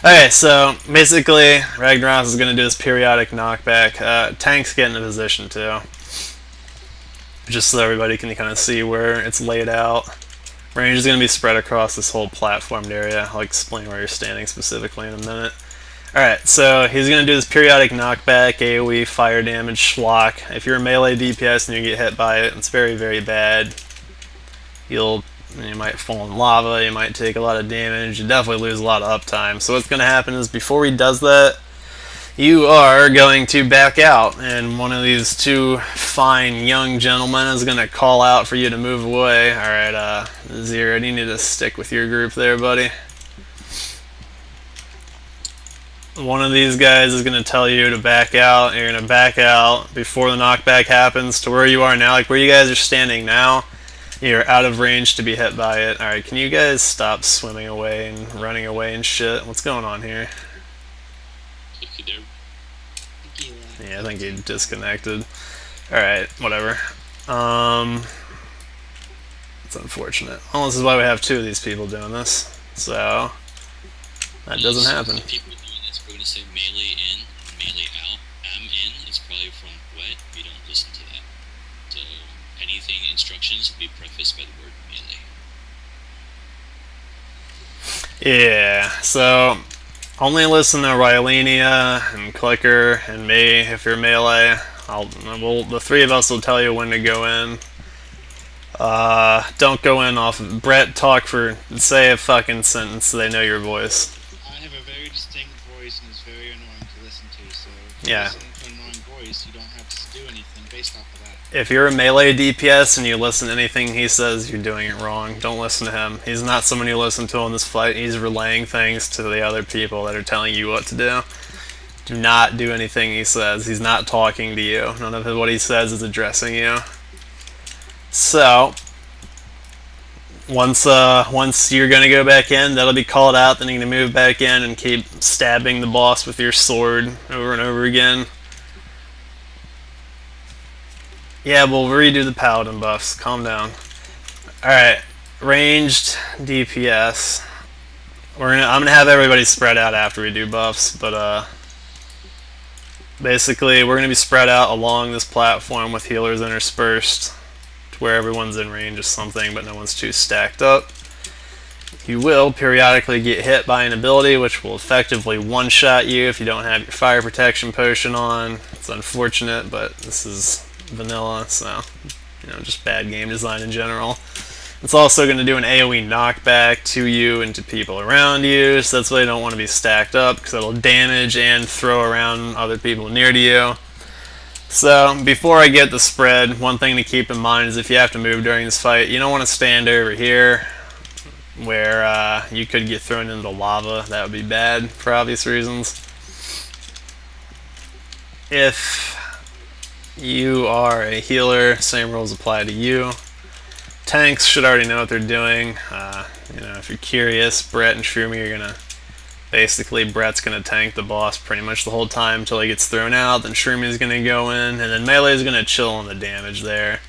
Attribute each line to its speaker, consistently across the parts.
Speaker 1: Okay, so basically, Ragnaros is going to do this periodic knockback. Tanks get into position too, just so everybody can kind of see where it's laid out. Range is going to be spread across this whole platformed area. I'll explain where you're standing specifically in a minute. Alright, so he's going to do this periodic knockback, AoE, fire damage, schlock. If you're a melee DPS and you get hit by it, it's very, very bad. You might fall in lava, you might take a lot of damage, you definitely lose a lot of uptime. So what's going to happen is before he does that, you are going to back out, and one of these two fine young gentlemen is going to call out for you to move away. Alright, Zero, you need to stick with your group there, buddy. One of these guys is going to tell you to back out. You're going to back out before the knockback happens to where you are now, like where you guys are standing now. You're out of range to be hit by it. Alright, can you guys stop swimming away and running away and shit? What's going on here? Yeah, I think he disconnected. Alright, whatever. It's unfortunate. Well, this is why we have two of these people doing this. So, that doesn't happen.
Speaker 2: People doing this, we're going to say melee in, melee out. Am in, it's probably from wet. We don't listen to that. So, anything, instructions will be prefaced by the word melee.
Speaker 1: Yeah, so only listen to Rylenia and Clicker and me if you're melee. The three of us will tell you when to go in. Don't go in off of Brett. Say a fucking sentence so they know your voice.
Speaker 3: I have a very distinct voice and it's very annoying to listen to, so if
Speaker 1: Yeah.
Speaker 3: you listen to an annoying voice, you don't have to do anything based off of that.
Speaker 1: If you're a melee DPS and you listen to anything he says, you're doing it wrong. Don't listen to him. He's not someone you listen to in this fight. He's relaying things to the other people that are telling you what to do. Do not do anything he says. He's not talking to you. None of what he says is addressing you. So, once you're gonna go back in, that'll be called out. Then you're gonna move back in and keep stabbing the boss with your sword over and over again. Yeah, we'll redo the paladin buffs. Calm down. Alright, ranged DPS. I'm gonna have everybody spread out after we do buffs, but basically we're gonna be spread out along this platform with healers interspersed to where everyone's in range of something, but no one's too stacked up. You will periodically get hit by an ability which will effectively one-shot you if you don't have your fire protection potion on. It's unfortunate, but this is vanilla, so just bad game design in general. It's also going to do an AoE knockback to you and to people around you, so that's why you don't want to be stacked up, because it'll damage and throw around other people near to you. So, before I get the spread, one thing to keep in mind is if you have to move during this fight, you don't want to stand over here, where you could get thrown into lava. That would be bad, for obvious reasons. If you are a healer, same rules apply to you. Tanks should already know what they're doing. If you're curious, Brett and Shroomy are gonna Brett's gonna tank the boss pretty much the whole time until he gets thrown out. Then Shroomy gonna go in, and then Melee is gonna chill on the damage there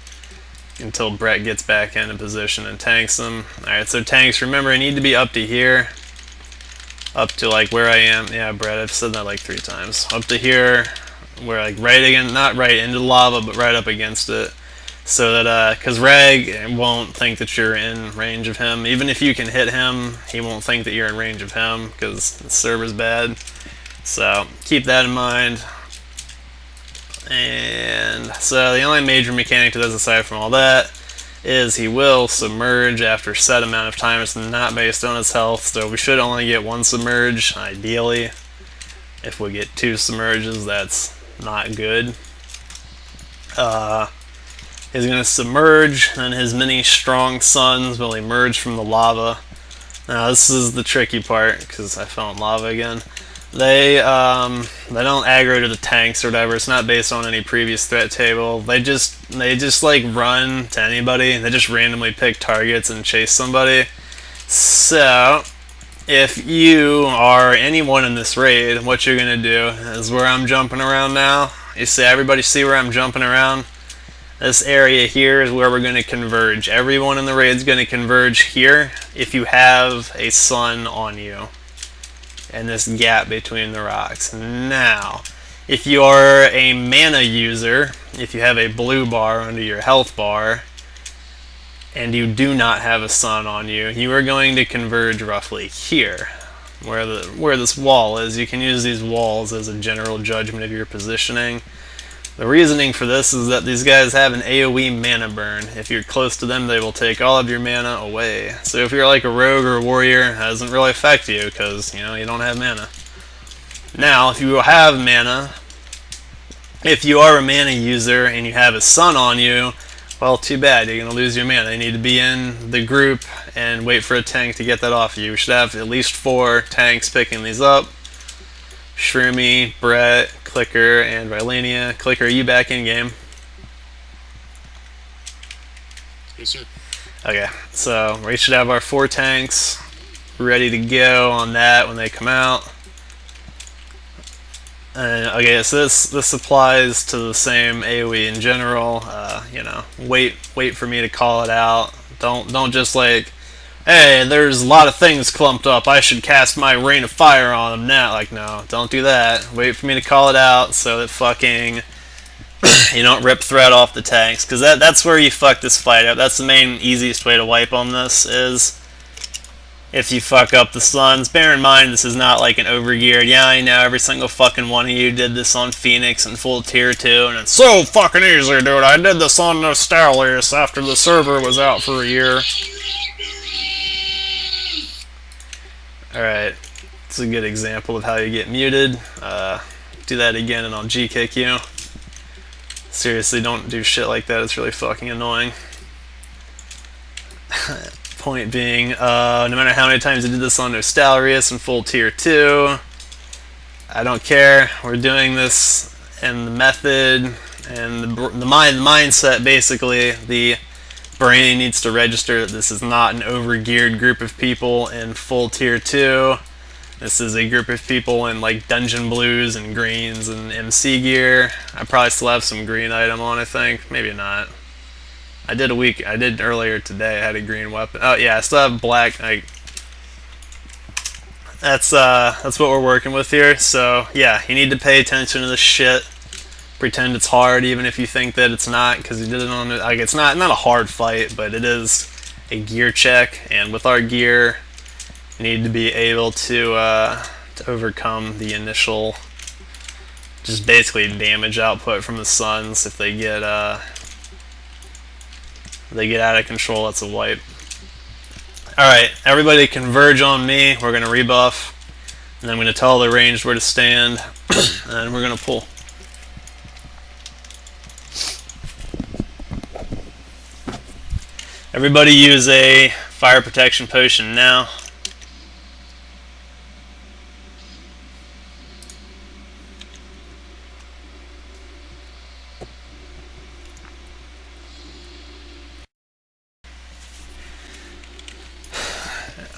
Speaker 1: until Brett gets back into position and tanks him. Alright, so tanks, remember, I need to be up to here. Up to like where I am. Yeah, Brett, I've said that like 3 times. Up to here, where like right again, not right into lava, but right up against it. So that, because Rag won't think that you're in range of him. Even if you can hit him, he won't think that you're in range of him, because the server's bad. So, keep that in mind. And so the only major mechanic to this, aside from all that, is he will submerge after a set amount of time. It's not based on his health, so we should only get 1 submerge, ideally. If we get 2 submerges, that's not good. He's going to submerge, and his many strong sons will emerge from the lava. Now this is the tricky part, because I fell in lava again. They don't aggro to the tanks or whatever. It's not based on any previous threat table. They just like run to anybody. They just randomly pick targets and chase somebody. So if you are anyone in this raid, what you're gonna do is where I'm jumping around now. You see, everybody see where I'm jumping around? This area here is where we're going to converge. Everyone in the raid is going to converge here if you have a sun on you. and this gap between the rocks. Now, if you are a mana user, if you have a blue bar under your health bar, and you do not have a sun on you, you are going to converge roughly here, where this wall is. You can use these walls as a general judgment of your positioning. The reasoning for this is that these guys have an AoE mana burn. If you're close to them, they will take all of your mana away. So if you're like a rogue or a warrior, it doesn't really affect you because, you know, you don't have mana. Now, if you have mana, if you are a mana user and you have a sun on you, well, too bad, you're going to lose your mana. You need to be in the group and wait for a tank to get that off you. We should have at least 4 tanks picking these up. Shroomy, Brett, Clicker, and Rylania. Clicker, are you back in game?
Speaker 2: Yes, sir.
Speaker 1: Okay, so we should have our 4 tanks ready to go on that when they come out. Okay, so this applies to the same AoE in general. You know, wait for me to call it out. Don't just like, hey, there's a lot of things clumped up, I should cast my rain of fire on them now. Like, no, don't do that. Wait for me to call it out so that fucking you don't rip thread off the tanks, because that's where you fuck this fight up. That's the main easiest way to wipe on this, is if you fuck up the suns. Bear in mind, this is not like an overgeared, yeah, I know every single fucking one of you did this on Phoenix and full tier 2, and it's so fucking easy, dude. I did this on Nostalius after the server was out for a year. Alright, it's a good example of how you get muted. Do that again and I'll G-kick you. Seriously, don't do shit like that, it's really fucking annoying. Point being, no matter how many times you did this on Nostalius and full tier 2, I don't care. We're doing this, and the method and the mindset, basically, the brain needs to register that this is not an overgeared group of people in full tier 2. This is a group of people in like dungeon blues and greens and MC gear. I probably still have some green item on, I think. Maybe not. I did earlier today. I had a green weapon. Oh yeah, I still have black. That's what we're working with here. So yeah, you need to pay attention to this shit. Pretend it's hard, even if you think that it's not, because you did it on like it's not a hard fight, but it is a gear check. And with our gear, you need to be able to overcome the initial, just basically damage output from the suns. If they get out of control, that's a wipe. Alright, everybody converge on me. We're going to rebuff. And I'm going to tell the ranged where to stand. And we're going to pull. Everybody use a fire protection potion now.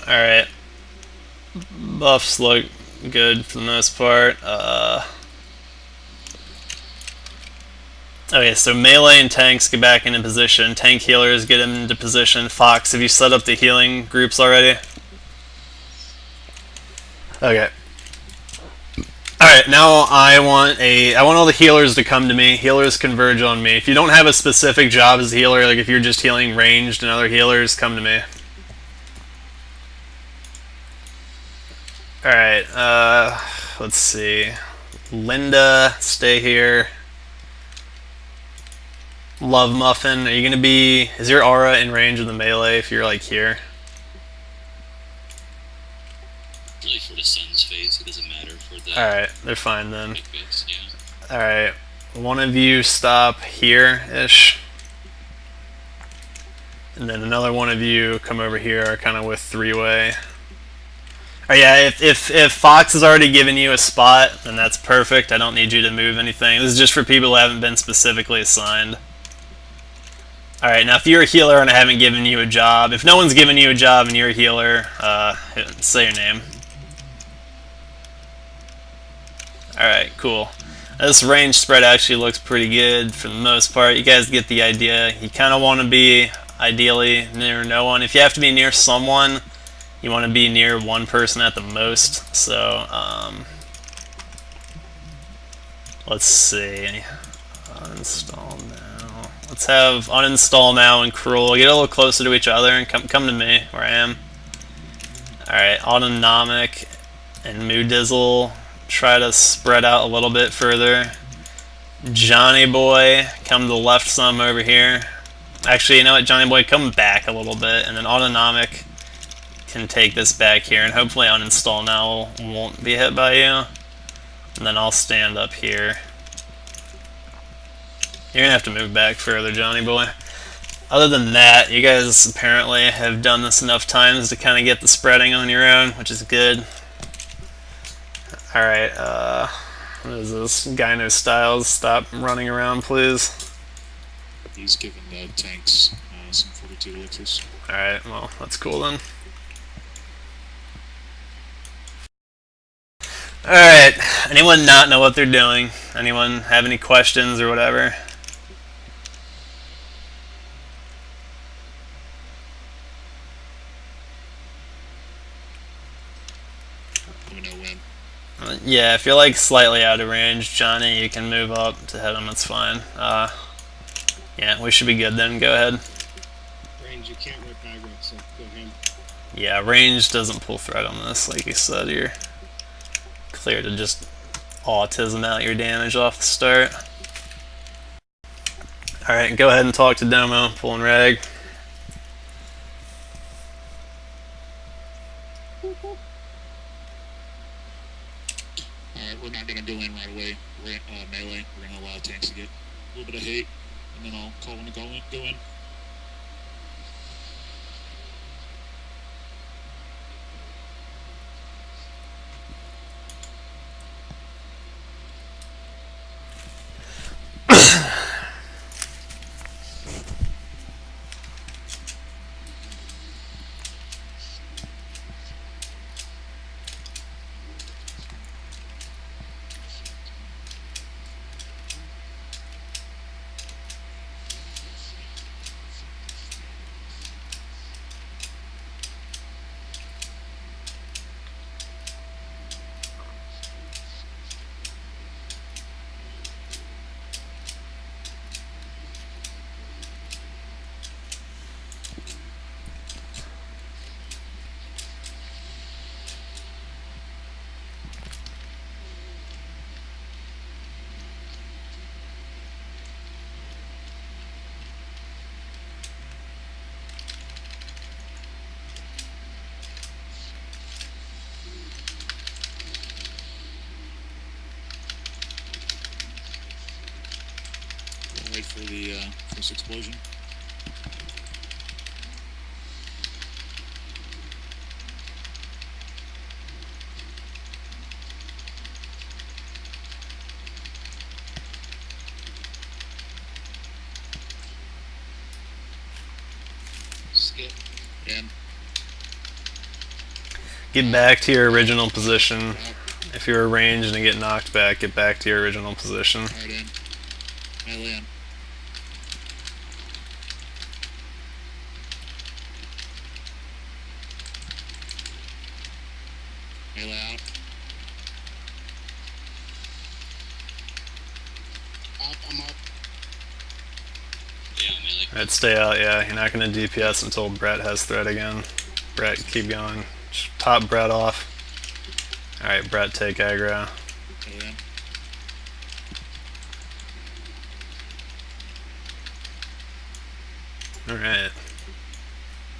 Speaker 1: Alright. Buffs look good for the most part. Okay, so melee and tanks get back into position. Tank healers get into position. Fox, have you set up the healing groups already? Okay. Alright, now I want all the healers to come to me. Healers converge on me. If you don't have a specific job as a healer, like if you're just healing ranged and other healers, come to me. Alright, let's see. Linda, stay here. Love Muffin, are you gonna be... Is your aura in range of the melee if you're like here?
Speaker 2: Really for the sun's phase, it doesn't matter for the...
Speaker 1: Alright, they're fine then.
Speaker 2: Bits, yeah.
Speaker 1: Alright, one of you stop here-ish. And then another one of you come over here, kind of with three-way. Oh yeah, if Fox has already given you a spot, then that's perfect. I don't need you to move anything. This is just for people who haven't been specifically assigned. Alright, now if you're a healer and I haven't given you a job, if no one's given you a job and you're a healer, say your name. Alright, cool. This range spread actually looks pretty good for the most part. You guys get the idea. You kind of want to be, ideally, near no one. If you have to be near someone, You want to be near one person at the most. So let's see. Uninstall now. Let's have uninstall now and cruel. Get a little closer to each other and come to me where I am. Alright, autonomic and moodizzle. Try to spread out a little bit further. Johnny Boy, come to the left some over here. Actually, you know what, Johnny Boy, come back a little bit, and then autonomic can take this back here, and hopefully uninstall now won't be hit by you. And then I'll stand up here. You're gonna have to move back further, Johnny Boy. Other than that, you guys apparently have done this enough times to kind of get the spreading on your own, which is good. Alright, what is this? Gyno Styles, stop running around, please.
Speaker 4: He's giving the tanks some 42 elixirs.
Speaker 1: Alright, well, that's cool then. Alright, anyone not know what they're doing? Anyone have any questions or whatever?
Speaker 4: Let me know when.
Speaker 1: Yeah, if you're like slightly out of range, Johnny, you can move up to hit him, it's fine. Yeah, we should be good then, go ahead.
Speaker 3: Range, you can't rip aggro, so go him.
Speaker 1: Yeah, range doesn't pull threat on this, like you said, you're clear to just autism out your damage off the start. Alright, go ahead and talk to Domo, pulling rag.
Speaker 4: Alright, we're not gonna go in right away. Melee. We're gonna allow tanks to get a little bit of hate, and then I'll call when to go in. Wait for the first explosion.
Speaker 3: Skip.
Speaker 4: And
Speaker 1: Get back to your original position. If you're ranged and get knocked back, get back to your original position.
Speaker 4: hard in. Melee in. Melee out.
Speaker 3: Up, I'm up.
Speaker 2: Yeah, melee.
Speaker 1: Alright, stay out, yeah. You're not going to DPS until Brett has threat again. Brett, keep going. Just top Brett off. Alright, Brett, take aggro.
Speaker 4: Melee in.
Speaker 1: Alright.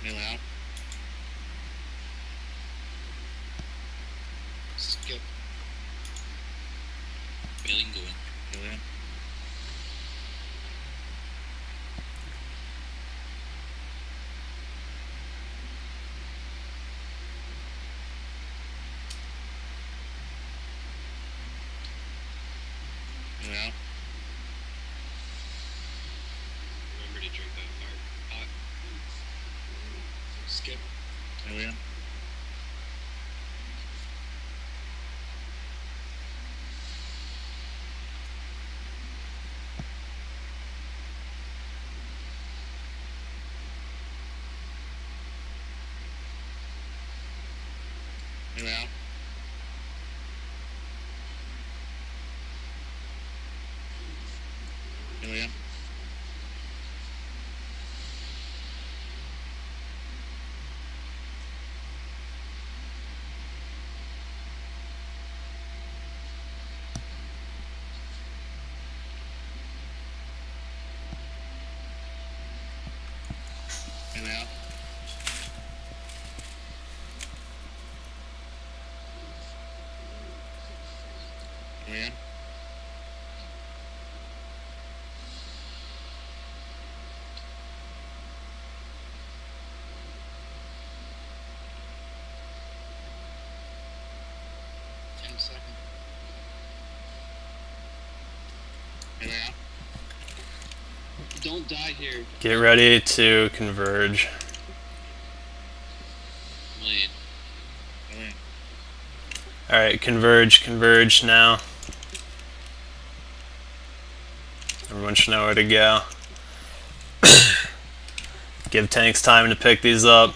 Speaker 4: Melee out.
Speaker 3: Skip.
Speaker 2: Melee can go in.
Speaker 4: Melee in. Melee out.
Speaker 2: Remember to drink that fire pot.
Speaker 3: Skip.
Speaker 4: Melee in. Melee out. Melee in. Melee out. Melee in. Melee out.
Speaker 3: Don't die here.
Speaker 1: Get ready to converge.
Speaker 2: Melee in.
Speaker 4: Melee in.
Speaker 1: Alright, converge now. Everyone should know where to go. Give tanks time to pick these up.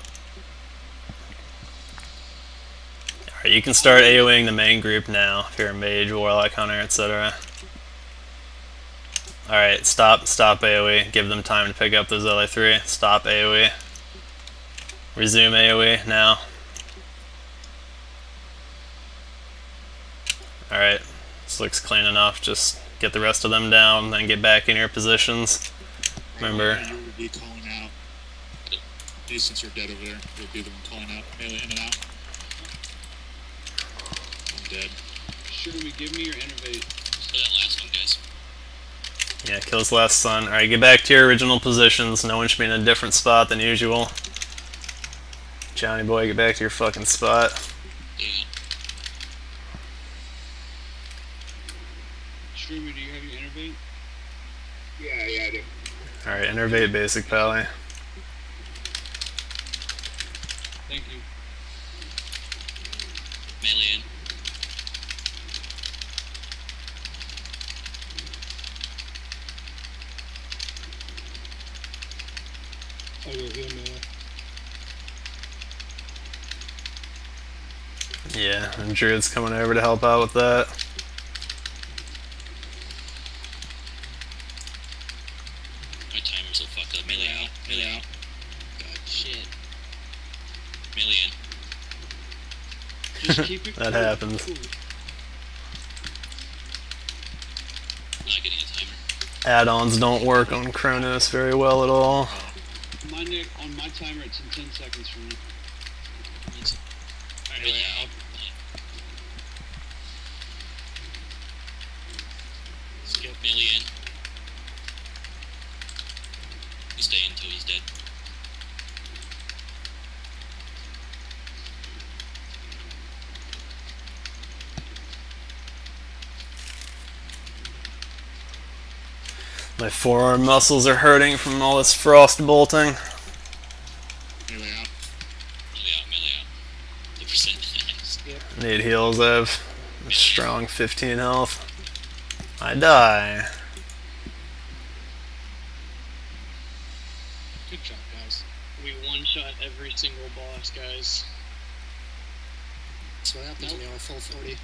Speaker 1: Alright, you can start AoEing the main group now if you're a mage, warlock, hunter, etc. Alright, stop AoE. Give them time to pick up those other three. Stop AoE. Resume AoE now. Alright, this looks clean enough. Just get the rest of them down, then get back in your positions. Remember,
Speaker 4: You would be calling out. You, since you're dead over there, you'll be the one calling out. Melee in and out. I'm dead.
Speaker 3: Shroomy, give me your innervate.
Speaker 2: So that last one, guys.
Speaker 1: yeah, kill his last son. Alright, get back to your original positions. No one should be in a different spot than usual. Johnny boy, get back to your fucking spot.
Speaker 2: Yeah.
Speaker 3: Shroomy, do you have your innervate?
Speaker 5: Yeah, I do.
Speaker 1: Alright, innervate basic pally.
Speaker 3: Thank you.
Speaker 2: Melee in.
Speaker 5: I'll go heal melee.
Speaker 1: Yeah, and Druid's coming over to help out with that.
Speaker 2: My timer's so fucked up. Melee out. Melee out. God, shit. Melee in.
Speaker 3: Just keep it
Speaker 1: That
Speaker 3: cool.
Speaker 1: happens.
Speaker 3: Cool.
Speaker 2: Not getting a timer.
Speaker 1: Add-ons don't work on Chronos very well at all.
Speaker 3: On my timer, it's in 10 seconds for me.
Speaker 2: Melee out. Skip melee in. You stay until he's dead.
Speaker 1: My forearm muscles are hurting from all this frost bolting.
Speaker 4: Melee out.
Speaker 2: Melee out. Melee out. The percent.
Speaker 1: Need heals, I have a strong 15 health. I die.
Speaker 3: Good job, guys. We one-shot every single boss, guys.
Speaker 5: That's what happens when you have a full 40.